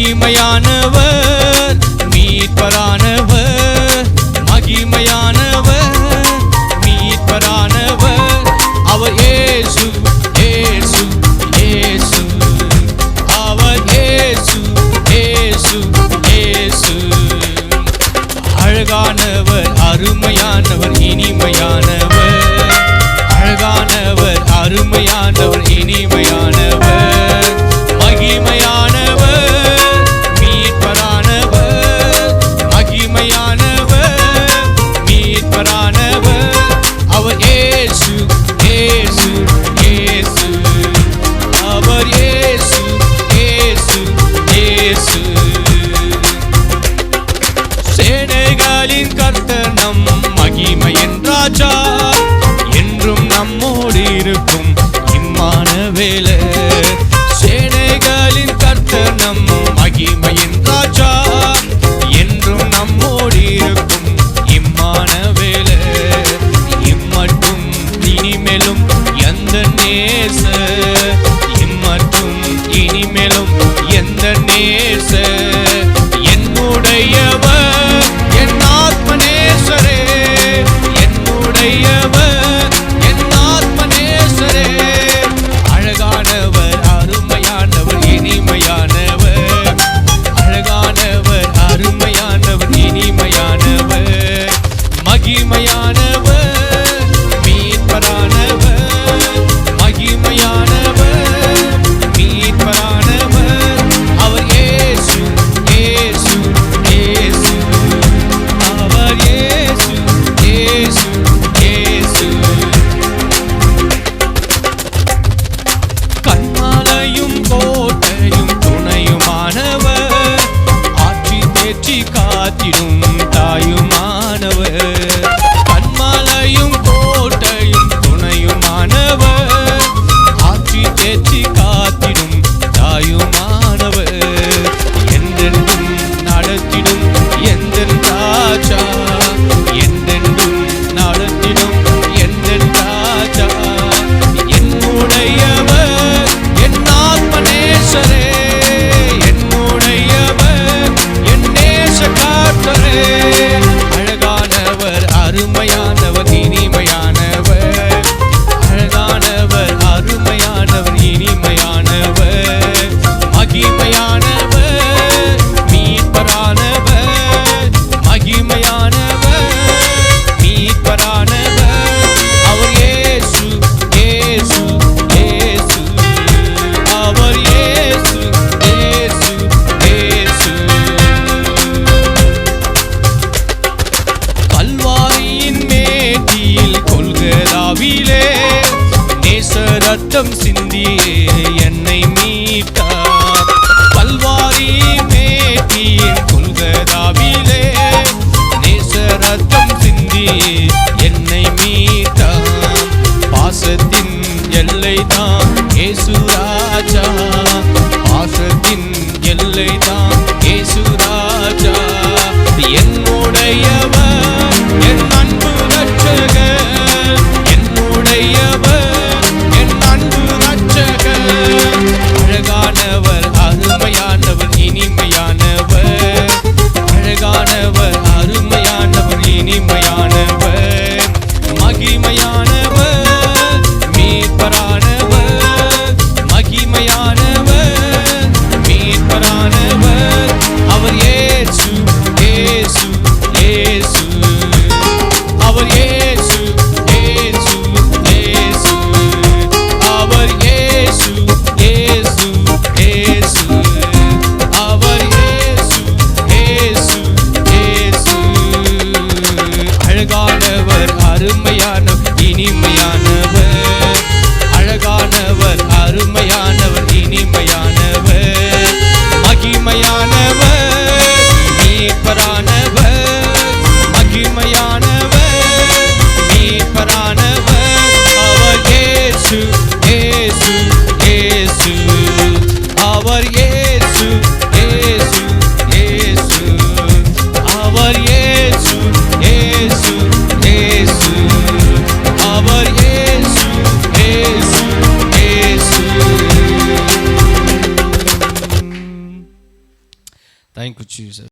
மகிமையானவர் மீட்பரானவர், மகிமையானவர் மீட்பரானவர். அவர் இயேசு இயேசு இயேசு, அவர் இயேசு இயேசு இயேசு. அழகானவர் அருமையானவர் இனிமையானவர், அழகானவர் அருமையானவர் இனிமையானவர், மகிமையானவர் மீட்பரானவர், மகிமையானவர் மீட்பரானவர். அவர் இயேசு இயேசு இயேசு, அவர் இயேசு இயேசு இயேசு. சேனைகளின் கர்த்தர் நம் மகிமையின் ராஜா, என்றும் நம்மோடு இருக்கும் இம்மானுவேல். சேனைகளின் கர்த்தர் நம் மகிமையின் ராஜா, என்றும் நம்மோடு இருக்கும் இம்மானுவேல். இம்மட்டும் இனிமேலும் எந்த நேச, இம்மட்டும் இனிமேலும் எந்த நேச, என்னுடையவர் என் ஆத்மநேசரே, என்னுடையவர் என் ஆத்மநேசரே. அழகானவர் அருமையானவர் இனிமையானவர், அழகானவர் அருமையானவர் இனிமையானவர், மகிமையானவர் மீட்பரானவர், மகிமையானவர் மீட்பரானவர். அவர் இயேசு இயேசு இயேசு, அவர் இயேசு இயேசு இயேசு. கண்மாலையும் கோட்டையும் துணையுமானவர், ஆற்றி தேற்றி காத்திடும் தாயுமானவர். கண்மாலையும் கோட்டையும் துணையுமானவர், ஆற்றி தேற்றி காத்திடும் தாயுமானவர். என்றென்றும் நடத்திடும் எந்தன் ராஜா, என்றென்றும் நடத்திடும் எந்தன் ராஜா. என்னுடையவர் என் ஆத்மநேசரே, என்னுடையவர் என் நேச கர்த்தரே. அழகானவர் அருமையானவர் இனிமையானவர், அழகானவர் அருமையானவர் இனிமையானவர், மகிமையானவர் மீட்பரானவர், மகிமையானவர் மீட்பரானவர். அவர் இயேசு இயேசு இயேசு, அவர் இயேசு இயேசு இயேசு. கல்வாரியின் மேட்டியில் கொல்கதாவிலே நேச ரத்தம் சிந்தியே என்னை மீட்டார். கல்வாரி மேட்டியின் கொல்கதாவிலே நேச ரத்தம் சிந்தியே என்னை மீட்டார். பாசத்தின் எல்லைதான் இயேசு ராஜா, பாசத்தின் எல்லைதான் இயேசு ராஜா. என்னுடையவர் என் அன்பு ரட்சகர், என்னுடையவர் என் அன்பு ரட்சகர். அழகானவர் அருமையானவர் இனிமையானவர், அழகானவர் அருமையானவர் இனிமையானவர், மகிமையானவர் மீட்பரானவர், மகிமையானவர் மீட்பரானவர். அவர் இயேசு இயேசு இயேசு, Jesus.